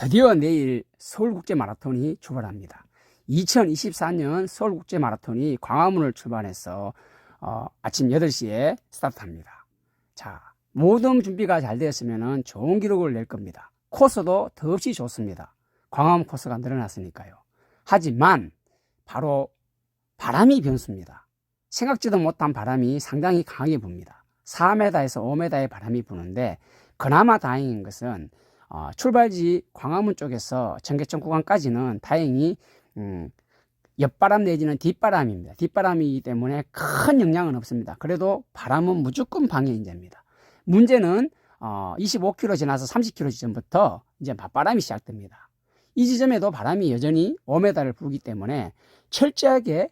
드디어 내일 서울국제마라톤이 출발합니다. 2024년 서울국제마라톤이 광화문을 출발해서 아침 8시에 스타트합니다. 자, 모든 준비가 잘 되었으면 좋은 기록을 낼 겁니다. 코스도 더없이 좋습니다. 광화문 코스가 늘어났으니까요. 하지만 바로 바람이 변수입니다. 생각지도 못한 바람이 상당히 강하게 붑니다. 4m에서 5m의 바람이 부는데 그나마 다행인 것은 출발지 광화문 쪽에서 청계천 구간까지는 다행히 옆바람 내지는 뒷바람입니다. 뒷바람이기 때문에 큰 영향은 없습니다. 그래도 바람은 무조건 방해인자입니다. 문제는 25km 지나서 30km 지점부터 이제 맞바람이 시작됩니다. 이 지점에도 바람이 여전히 5m를 불기 때문에 철저하게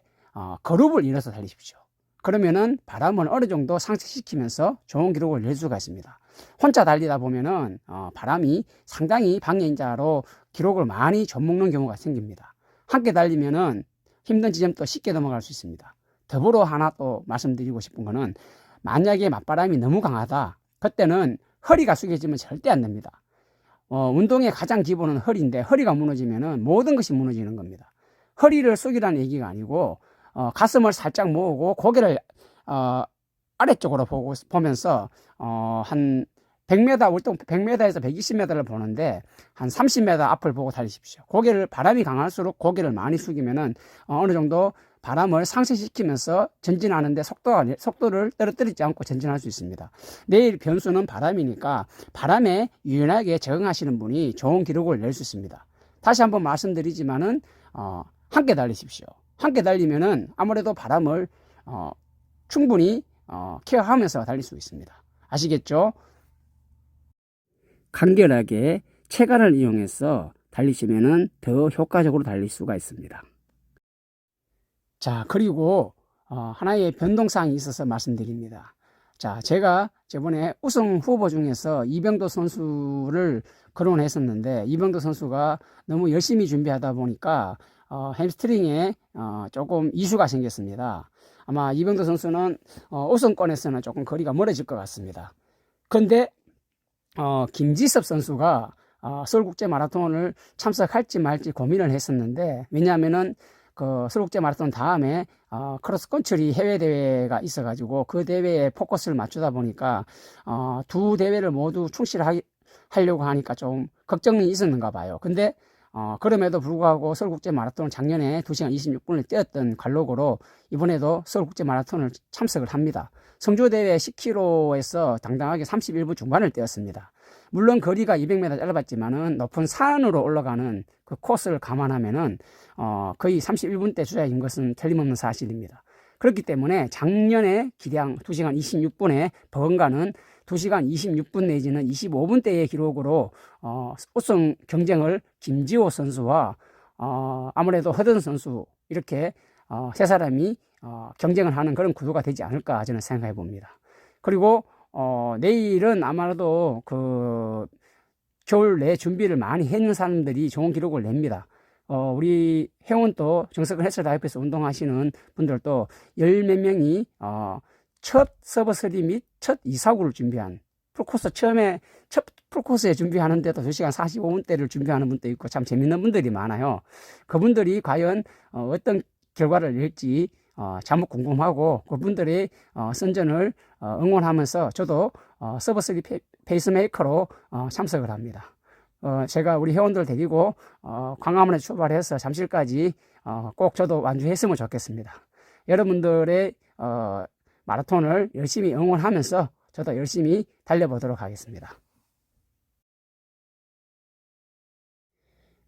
거룹을 이뤄서 달리십시오. 그러면은 바람을 어느 정도 상쇄시키면서 좋은 기록을 낼 수가 있습니다. 혼자 달리다 보면은 바람이 상당히 방해인자로 기록을 많이 젖먹는 경우가 생깁니다. 함께 달리면은 힘든 지점도 쉽게 넘어갈 수 있습니다. 더불어 하나 또 말씀드리고 싶은 거는 만약에 맞바람이 너무 강하다, 그때는 허리가 숙여지면 절대 안 됩니다. 운동의 가장 기본은 허리인데 허리가 무너지면은 모든 것이 무너지는 겁니다. 허리를 숙이라는 얘기가 아니고 가슴을 살짝 모으고 고개를 아래쪽으로 보면서 한 100m, 보통 100m에서 120m를 보는데 한 30m 앞을 보고 달리십시오. 바람이 강할수록 고개를 많이 숙이면은 어느 정도 바람을 상쇄시키면서 전진하는데 속도를 떨어뜨리지 않고 전진할 수 있습니다. 내일 변수는 바람이니까 바람에 유연하게 적응하시는 분이 좋은 기록을 낼 수 있습니다. 다시 한번 말씀드리지만은 함께 달리십시오. 함께 달리면은 아무래도 바람을 충분히 케어하면서 달릴 수 있습니다. 아시겠죠? 간결하게 체간을 이용해서 달리시면은 더 효과적으로 달릴 수가 있습니다. 자, 그리고 하나의 변동사항이 있어서 말씀드립니다. 자, 제가 저번에 우승 후보 중에서 이병도 선수를 거론했었는데 이병도 선수가 너무 열심히 준비하다 보니까 햄스트링에 조금 이슈가 생겼습니다. 아마 이병도 선수는 우승권에서는 조금 거리가 멀어질 것 같습니다. 그런데 김지섭 선수가 서울국제마라톤을 참석할지 말지 고민을 했었는데, 왜냐하면은 그 서울국제마라톤 다음에 크로스컨트리 해외 대회가 있어가지고 그 대회에 포커스를 맞추다 보니까 두 대회를 모두 충실하려고 하니까 좀 걱정이 있었는가 봐요. 근데 그럼에도 불구하고 서울국제마라톤을 작년에 2시간 26분을 뛰었던 관록으로 이번에도 서울국제마라톤을 참석을 합니다. 성주대회 10km에서 당당하게 31분 중반을 뛰었습니다. 물론 거리가 200m 짧았지만은 높은 산으로 올라가는 그 코스를 감안하면은 거의 31분대 주자인 것은 틀림없는 사실입니다. 그렇기 때문에 작년에 기량 2시간 26분에 버금가는 2시간 26분 내지는 25분대의 기록으로 우승 경쟁을 김지호 선수와 아무래도 허든 선수 이렇게 세 사람이 경쟁을 하는 그런 구도가 되지 않을까 저는 생각해 봅니다. 그리고 내일은 아마도 그 겨울 내 준비를 많이 해놓은 사람들이 좋은 기록을 냅니다. 우리 회원도 정석을 헬스라이프에서 운동하시는 분들도 열 몇 명이 첫 서버3 및 첫 2사구를 준비한 풀코스 첫 풀코스에 준비하는데도 2시간 45분대를 준비하는 분도 있고 참 재밌는 분들이 많아요. 그분들이 과연 어떤 결과를 낼지 참혹 궁금하고 그분들의 선전을 응원하면서 저도 서버3 페이스메이커로 참석을 합니다. 제가 우리 회원들 데리고 광화문에 출발해서 잠실까지 꼭 저도 완주했으면 좋겠습니다. 여러분들의 마라톤을 열심히 응원하면서 저도 열심히 달려보도록 하겠습니다.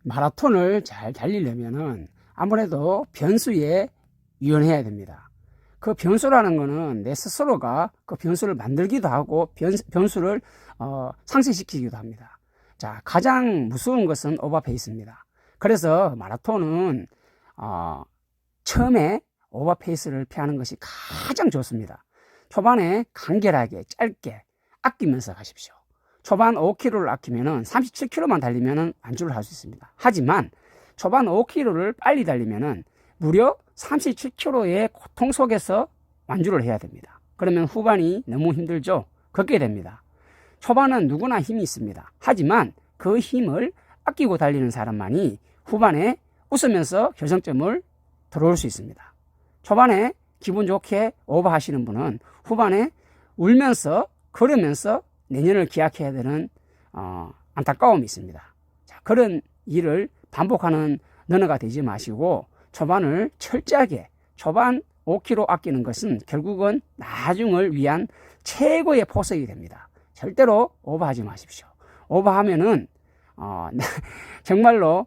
마라톤을 잘 달리려면은 아무래도 변수에 유연해야 됩니다. 그 변수라는 거는 내 스스로가 그 변수를 만들기도 하고 변수를 상쇄시키기도 합니다. 자, 가장 무서운 것은 오버페이스입니다. 그래서 마라톤은 처음에 오버페이스를 피하는 것이 가장 좋습니다. 초반에 간결하게 짧게 아끼면서 가십시오. 초반 5km를 아끼면은 37km만 달리면은 완주를 할 수 있습니다. 하지만 초반 5km를 빨리 달리면은 무려 37km의 고통 속에서 완주를 해야 됩니다. 그러면 후반이 너무 힘들죠. 걷게 됩니다. 초반은 누구나 힘이 있습니다. 하지만 그 힘을 아끼고 달리는 사람만이 후반에 웃으면서 결승점을 들어올 수 있습니다. 초반에 기분 좋게 오버하시는 분은 후반에 울면서 걸으면서 내년을 기약해야 되는 안타까움이 있습니다. 자, 그런 일을 반복하는 러너가 되지 마시고 초반을 철저하게 초반 5km 아끼는 것은 결국은 나중을 위한 최고의 포석이 됩니다. 절대로 오버하지 마십시오. 오버하면은 정말로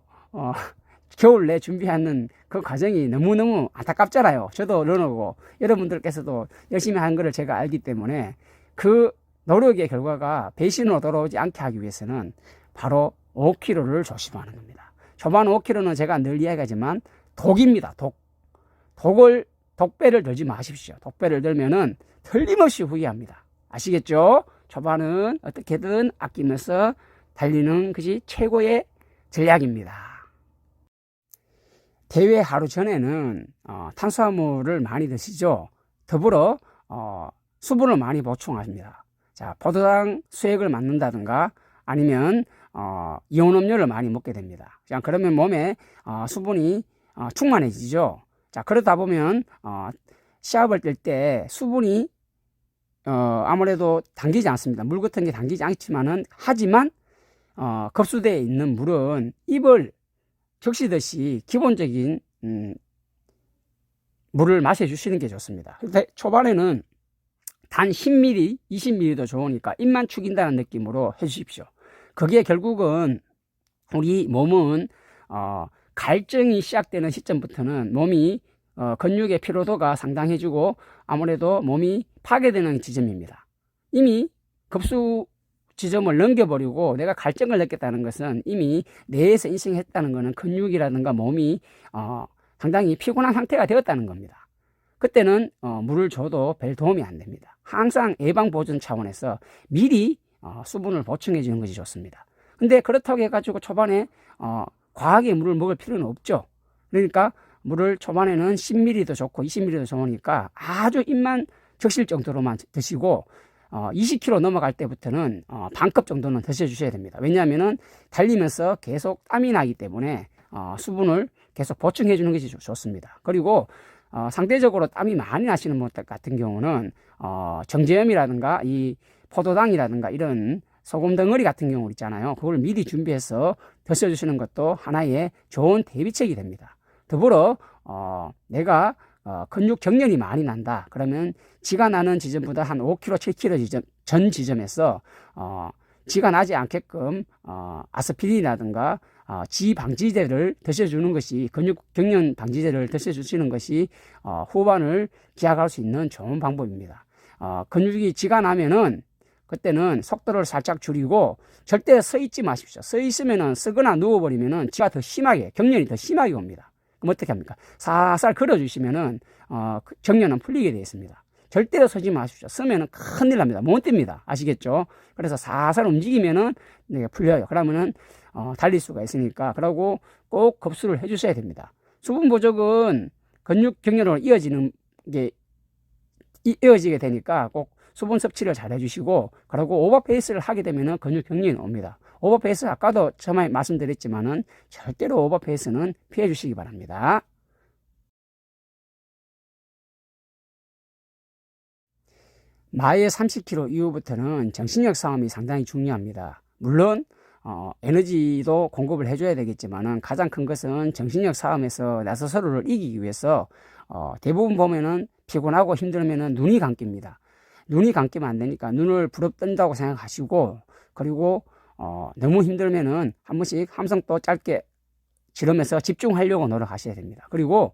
겨울 내 준비하는 그 과정이 너무너무 안타깝잖아요. 저도 러너고 여러분들께서도 열심히 한 거를 제가 알기 때문에 그 노력의 결과가 배신으로 돌아오지 않게 하기 위해서는 바로 5km를 조심하는 겁니다. 초반 5km는 제가 늘 이야기하지만 독입니다. 독배를 들지 마십시오. 독배를 들면은 틀림없이 후회합니다. 아시겠죠? 초반은 어떻게든 아끼면서 달리는 것이 최고의 전략입니다. 대회 하루 전에는 탄수화물을 많이 드시죠. 더불어 수분을 많이 보충하십니다. 자, 포도당 수액을 맞는다든가 아니면 이온음료를 많이 먹게 됩니다. 자, 그러면 몸에 수분이 충만해지죠. 자, 그러다 보면 시합을 뛸 때 수분이 아무래도 당기지 않습니다. 물 같은 게 당기지 하지만 급수대에 있는 물은 입을 적시듯이 기본적인 물을 마셔주시는 게 좋습니다. 근데 초반에는 단 10ml, 20ml도 좋으니까 입만 축인다는 느낌으로 해주십시오. 그게 결국은 우리 몸은 갈증이 시작되는 시점부터는 몸이 근육의 피로도가 상당해지고 아무래도 몸이 파괴되는 지점입니다. 이미 급수 지점을 넘겨버리고 내가 갈증을 느꼈다는 것은 이미 뇌에서 인식했다는 것은 근육이라든가 몸이 상당히 피곤한 상태가 되었다는 겁니다. 그때는 물을 줘도 별 도움이 안 됩니다. 항상 예방보존 차원에서 미리 수분을 보충해 주는 것이 좋습니다. 근데 그렇다고 해가지고 초반에 과하게 물을 먹을 필요는 없죠. 그러니까 물을 초반에는 10ml도 좋고 20ml도 좋으니까 아주 입만 적실 정도로만 드시고 20km 넘어갈 때부터는 반컵 정도는 드셔주셔야 됩니다. 왜냐하면은 달리면서 계속 땀이 나기 때문에 수분을 계속 보충해 주는 것이 좋습니다. 그리고 상대적으로 땀이 많이 나시는 분들 같은 경우는 정제염이라든가 이 포도당이라든가 이런 소금 덩어리 같은 경우 있잖아요. 그걸 미리 준비해서 드셔주시는 것도 하나의 좋은 대비책이 됩니다. 더불어 내가 근육 경련이 많이 난다. 그러면 지가 나는 지점보다 한 5km, 7km 전 지점에서 지가 나지 않게끔 아스피린이라든가 지 방지제를 드셔주는 것이 근육 경련 방지제를 드셔주시는 것이 후반을 기약할 수 있는 좋은 방법입니다. 근육이 지가 나면은 그때는 속도를 살짝 줄이고 절대 서 있지 마십시오. 서 있으면은 쓰거나 누워버리면은 지가 더 심하게 경련이 더 심하게 옵니다. 그럼 어떻게 합니까? 살살 걸어주시면은 경련은 풀리게 되어 있습니다. 절대로 서지 마십시오. 서면은 큰일 납니다. 못 뜁니다. 아시겠죠? 그래서 살살 움직이면은 풀려요. 그러면은 달릴 수가 있으니까 그러고 꼭 급수를 해주셔야 됩니다. 수분 부족은 근육 경련으로 이어지게 되니까 꼭 수분 섭취를 잘 해주시고 그리고 오버페이스를 하게 되면은 근육 경련이 옵니다. 오버페이스 아까도 처음에 말씀드렸지만은 절대로 오버페이스는 피해 주시기 바랍니다. 마일 30km 이후부터는 정신력 싸움이 상당히 중요합니다. 물론 에너지도 공급을 해줘야 되겠지만은 가장 큰 것은 정신력 싸움에서 나 스스로를 이기기 위해서 대부분 보면은 피곤하고 힘들면은 눈이 감깁니다. 눈이 감기면 안 되니까 눈을 부릅뜬다고 생각하시고 그리고 너무 힘들면은 한 번씩 함성도 짧게 지르면서 집중하려고 노력하셔야 됩니다. 그리고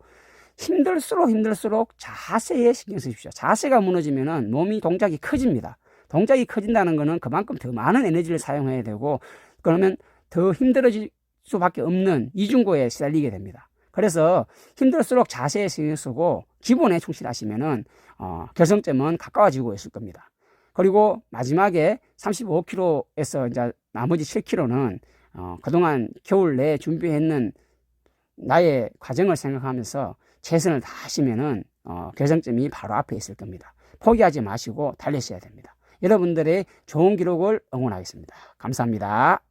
힘들수록 자세에 신경 쓰십시오. 자세가 무너지면은 몸이 동작이 커집니다. 동작이 커진다는 것은 그만큼 더 많은 에너지를 사용해야 되고 그러면 더 힘들어질 수밖에 없는 이중고에 시달리게 됩니다. 그래서 힘들수록 자세에 신경 쓰고 기본에 충실하시면은 결승점은 가까워지고 있을 겁니다. 그리고 마지막에 35km에서 이제 나머지 7km는 그동안 겨울 내에 준비했는 나의 과정을 생각하면서 최선을 다하시면은 결승점이 바로 앞에 있을 겁니다. 포기하지 마시고 달리셔야 됩니다. 여러분들의 좋은 기록을 응원하겠습니다. 감사합니다.